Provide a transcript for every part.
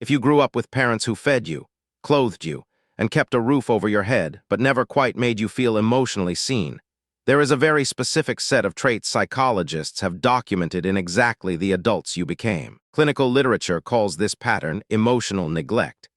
If you grew up with parents who fed you, clothed you, and kept a roof over your head, but never quite made you feel emotionally seen, there is a very specific set of traits psychologists have documented in exactly the adults you became. Clinical literature calls this pattern emotional neglect.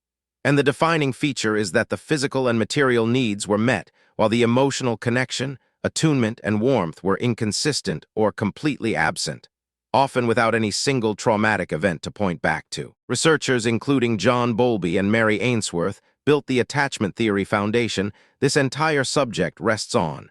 And the defining feature is that the physical and material needs were met, while the emotional connection, attunement, and warmth were inconsistent or completely absent, often without any single traumatic event to point back to. Researchers including John Bowlby and Mary Ainsworth built the attachment theory foundation this entire subject rests on,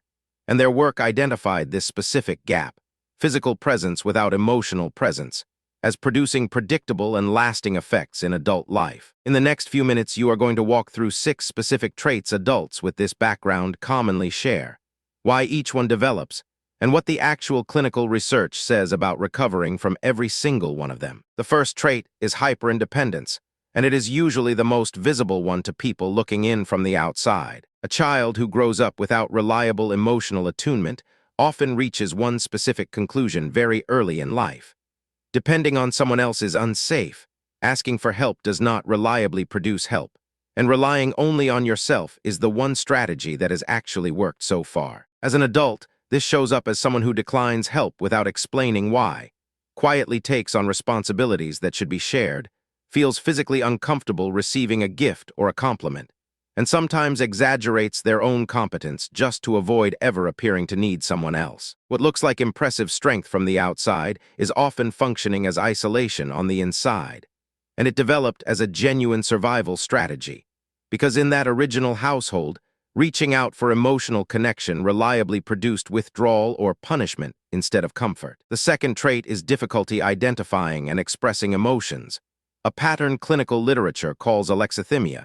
and their work identified this specific gap, physical presence without emotional presence, as producing predictable and lasting effects in adult life. In the next few minutes, you are going to walk through 6 specific traits adults with this background commonly share, why each one develops, and what the actual clinical research says about recovering from every single one of them. The first trait is hyperindependence, and it is usually the most visible one to people looking in from the outside. A child who grows up without reliable emotional attunement often reaches one specific conclusion very early in life. Depending on someone else is unsafe. Asking for help does not reliably produce help, and relying only on yourself is the one strategy that has actually worked so far. As an adult, this shows up as someone who declines help without explaining why, quietly takes on responsibilities that should be shared, feels physically uncomfortable receiving a gift or a compliment, and sometimes exaggerates their own competence just to avoid ever appearing to need someone else. What looks like impressive strength from the outside is often functioning as isolation on the inside, and it developed as a genuine survival strategy, because in that original household, reaching out for emotional connection reliably produced withdrawal or punishment instead of comfort. The second trait is difficulty identifying and expressing emotions, a pattern clinical literature calls alexithymia,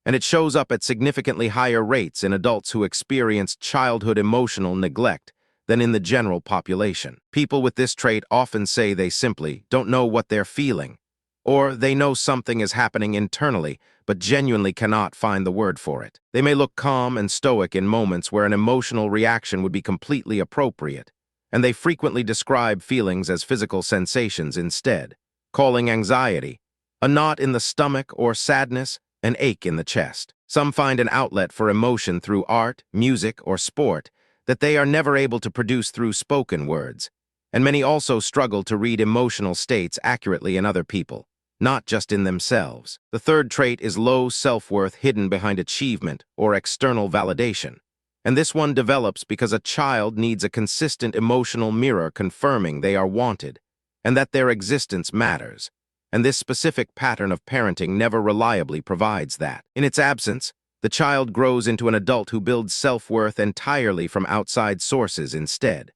and it shows up at significantly higher rates in adults who experience childhood emotional neglect than in the general population. People with this trait often say they simply don't know what they're feeling, or they know something is happening internally, but genuinely cannot find the word for it. They may look calm and stoic in moments where an emotional reaction would be completely appropriate, and they frequently describe feelings as physical sensations instead, calling anxiety a knot in the stomach or sadness an ache in the chest. Some find an outlet for emotion through art, music, or sport that they are never able to produce through spoken words, and many also struggle to read emotional states accurately in other people, not just in themselves. The third trait is low self-worth hidden behind achievement or external validation, and this one develops because a child needs a consistent emotional mirror confirming they are wanted and that their existence matters. And this specific pattern of parenting never reliably provides that. In its absence, the child grows into an adult who builds self-worth entirely from outside sources instead,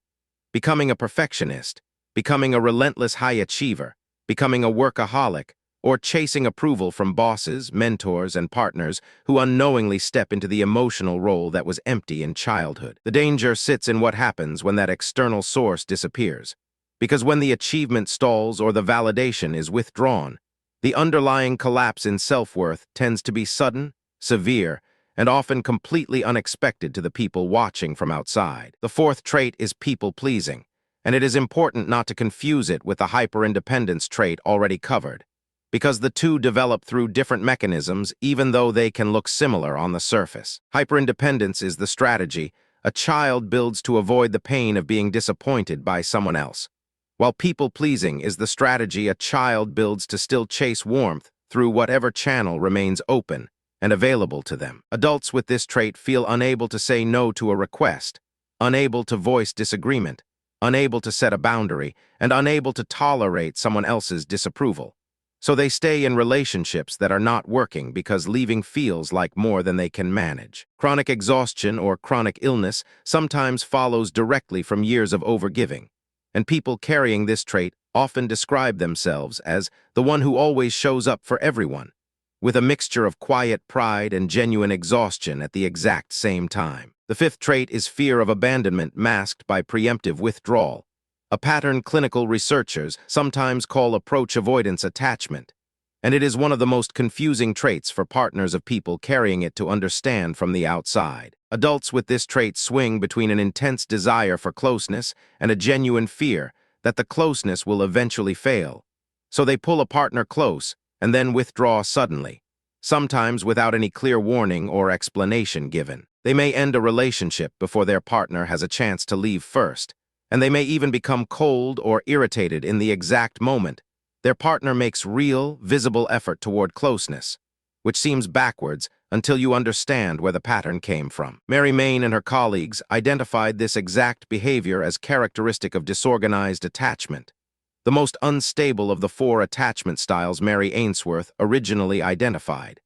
becoming a perfectionist, becoming a relentless high achiever, becoming a workaholic, or chasing approval from bosses, mentors, and partners who unknowingly step into the emotional role that was empty in childhood. The danger sits in what happens when that external source disappears. Because when the achievement stalls or the validation is withdrawn, the underlying collapse in self-worth tends to be sudden, severe, and often completely unexpected to the people watching from outside. The fourth trait is people-pleasing, and it is important not to confuse it with the hyperindependence trait already covered, because the two develop through different mechanisms even though they can look similar on the surface. Hyperindependence is the strategy a child builds to avoid the pain of being disappointed by someone else, while people-pleasing is the strategy a child builds to still chase warmth through whatever channel remains open and available to them. Adults with this trait feel unable to say no to a request, unable to voice disagreement, unable to set a boundary, and unable to tolerate someone else's disapproval. So they stay in relationships that are not working because leaving feels like more than they can manage. Chronic exhaustion or chronic illness sometimes follows directly from years of overgiving, and people carrying this trait often describe themselves as the one who always shows up for everyone, with a mixture of quiet pride and genuine exhaustion at the exact same time. The fifth trait is fear of abandonment masked by preemptive withdrawal, a pattern clinical researchers sometimes call approach avoidance attachment, and it is one of the most confusing traits for partners of people carrying it to understand from the outside. Adults with this trait swing between an intense desire for closeness and a genuine fear that the closeness will eventually fail. So they pull a partner close, and then withdraw suddenly, sometimes without any clear warning or explanation given. They may end a relationship before their partner has a chance to leave first, and they may even become cold or irritated in the exact moment their partner makes real, visible effort toward closeness, which seems backwards until you understand where the pattern came from. Mary Main and her colleagues identified this exact behavior as characteristic of disorganized attachment, the most unstable of the 4 attachment styles Mary Ainsworth originally identified,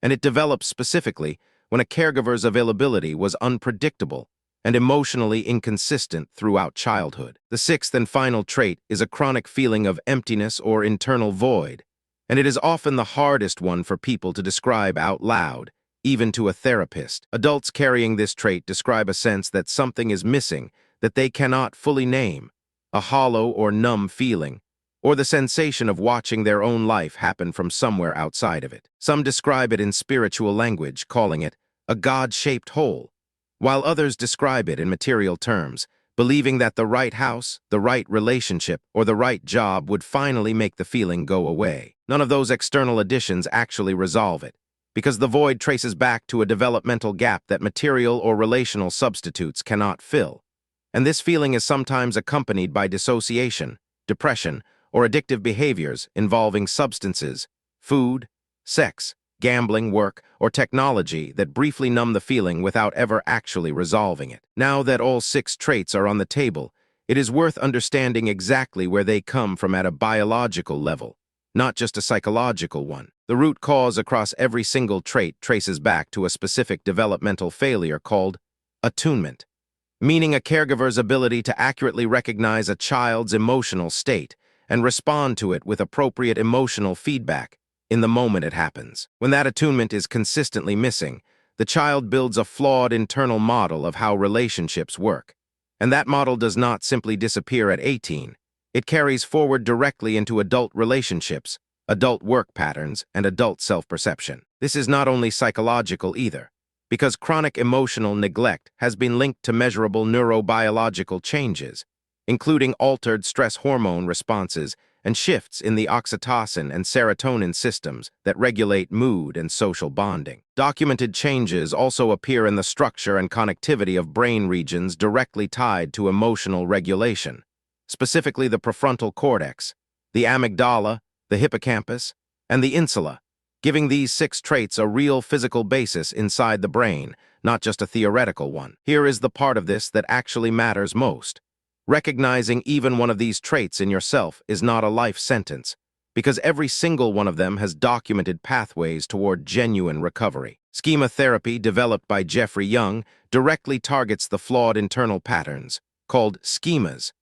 and it developed specifically when a caregiver's availability was unpredictable and emotionally inconsistent throughout childhood. The 6th and final trait is a chronic feeling of emptiness or internal void, and it is often the hardest one for people to describe out loud, even to a therapist. Adults carrying this trait describe a sense that something is missing that they cannot fully name, a hollow or numb feeling, or the sensation of watching their own life happen from somewhere outside of it. Some describe it in spiritual language, calling it a God-shaped hole, while others describe it in material terms, believing that the right house, the right relationship, or the right job would finally make the feeling go away. None of those external additions actually resolve it, because the void traces back to a developmental gap that material or relational substitutes cannot fill. And this feeling is sometimes accompanied by dissociation, depression, or addictive behaviors involving substances, food, sex, gambling, work, or technology that briefly numb the feeling without ever actually resolving it. Now that all 6 traits are on the table, it is worth understanding exactly where they come from at a biological level, not just a psychological one. The root cause across every single trait traces back to a specific developmental failure called attunement, meaning a caregiver's ability to accurately recognize a child's emotional state and respond to it with appropriate emotional feedback in the moment it happens. When that attunement is consistently missing, the child builds a flawed internal model of how relationships work. And that model does not simply disappear at 18. It carries forward directly into adult relationships, adult work patterns, and adult self-perception. This is not only psychological either, because chronic emotional neglect has been linked to measurable neurobiological changes, including altered stress hormone responses and shifts in the oxytocin and serotonin systems that regulate mood and social bonding. Documented changes also appear in the structure and connectivity of brain regions directly tied to emotional regulation, specifically the prefrontal cortex, the amygdala, the hippocampus, and the insula, giving these 6 traits a real physical basis inside the brain, not just a theoretical one. Here is the part of this that actually matters most. Recognizing even one of these traits in yourself is not a life sentence, because every single one of them has documented pathways toward genuine recovery. Schema therapy, developed by Jeffrey Young, directly targets the flawed internal patterns, called schemas,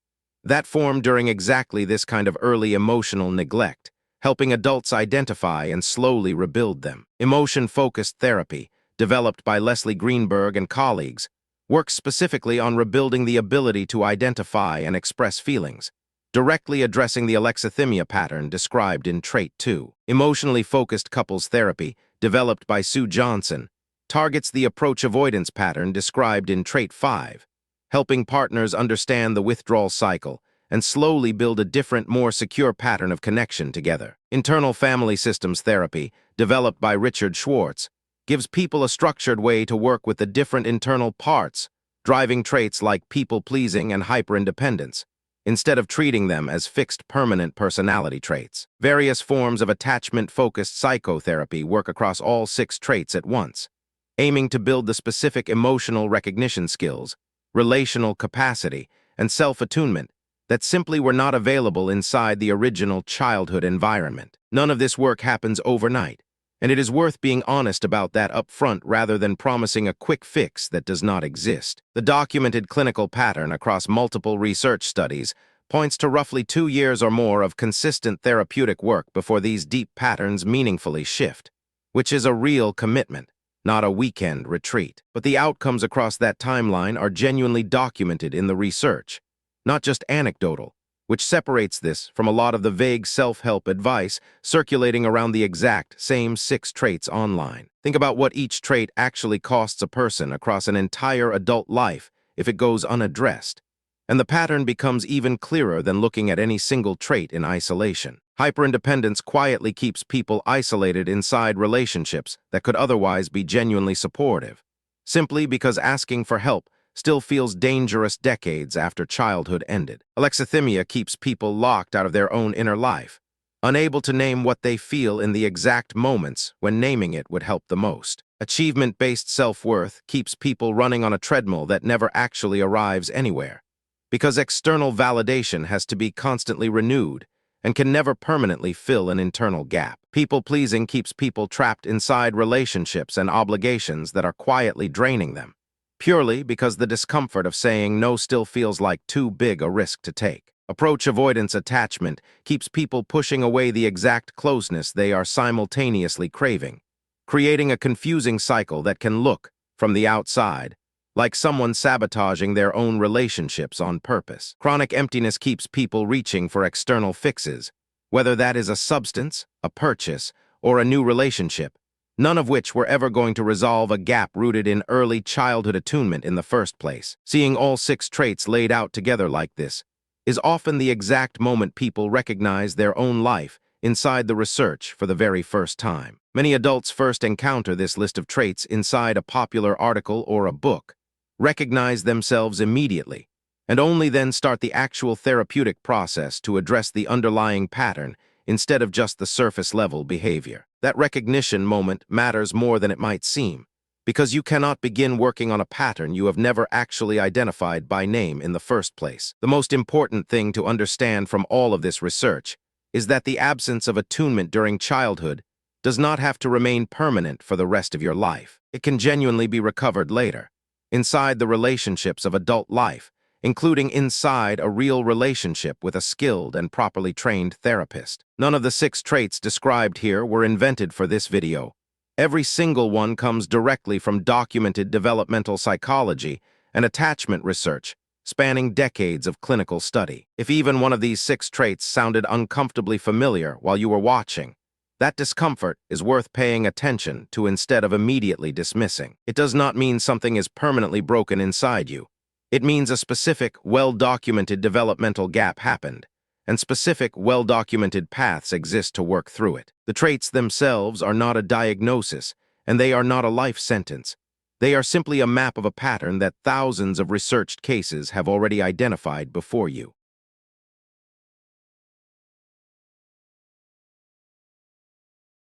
that form during exactly this kind of early emotional neglect, helping adults identify and slowly rebuild them. Emotion-focused therapy, developed by Leslie Greenberg and colleagues, works specifically on rebuilding the ability to identify and express feelings, directly addressing the alexithymia pattern described in Trait 2. Emotionally focused couples therapy, developed by Sue Johnson, targets the approach avoidance pattern described in Trait 5, helping partners understand the withdrawal cycle and slowly build a different, more secure pattern of connection together. Internal family systems therapy, developed by Richard Schwartz, gives people a structured way to work with the different internal parts, driving traits like people-pleasing and hyperindependence, instead of treating them as fixed permanent personality traits. Various forms of attachment-focused psychotherapy work across all 6 traits at once, aiming to build the specific emotional recognition skills, relational capacity, and self-attunement that simply were not available inside the original childhood environment. None of this work happens overnight, and it is worth being honest about that up front rather than promising a quick fix that does not exist. The documented clinical pattern across multiple research studies points to roughly 2 years or more of consistent therapeutic work before these deep patterns meaningfully shift, which is a real commitment, not a weekend retreat. But the outcomes across that timeline are genuinely documented in the research, not just anecdotal, which separates this from a lot of the vague self-help advice circulating around the exact same 6 traits online. Think about what each trait actually costs a person across an entire adult life if it goes unaddressed. And the pattern becomes even clearer than looking at any single trait in isolation. Hyperindependence quietly keeps people isolated inside relationships that could otherwise be genuinely supportive, simply because asking for help still feels dangerous decades after childhood ended. Alexithymia keeps people locked out of their own inner life, unable to name what they feel in the exact moments when naming it would help the most. Achievement-based self-worth keeps people running on a treadmill that never actually arrives anywhere, because external validation has to be constantly renewed and can never permanently fill an internal gap. People-pleasing keeps people trapped inside relationships and obligations that are quietly draining them, purely because the discomfort of saying no still feels like too big a risk to take. Approach avoidance attachment keeps people pushing away the exact closeness they are simultaneously craving, creating a confusing cycle that can look, from the outside, like someone sabotaging their own relationships on purpose. Chronic emptiness keeps people reaching for external fixes, whether that is a substance, a purchase, or a new relationship, none of which were ever going to resolve a gap rooted in early childhood attunement in the first place. Seeing all 6 traits laid out together like this is often the exact moment people recognize their own life inside the research for the very first time. Many adults first encounter this list of traits inside a popular article or a book, recognize themselves immediately, and only then start the actual therapeutic process to address the underlying pattern instead of just the surface-level behavior. That recognition moment matters more than it might seem, because you cannot begin working on a pattern you have never actually identified by name in the first place. The most important thing to understand from all of this research is that the absence of attunement during childhood does not have to remain permanent for the rest of your life. It can genuinely be recovered later, inside the relationships of adult life, including inside a real relationship with a skilled and properly trained therapist. None of the 6 traits described here were invented for this video. Every single one comes directly from documented developmental psychology and attachment research, spanning decades of clinical study. If even one of these 6 traits sounded uncomfortably familiar while you were watching, that discomfort is worth paying attention to instead of immediately dismissing. It does not mean something is permanently broken inside you. It means a specific, well-documented developmental gap happened, and specific, well-documented paths exist to work through it. The traits themselves are not a diagnosis, and they are not a life sentence. They are simply a map of a pattern that thousands of researched cases have already identified before you.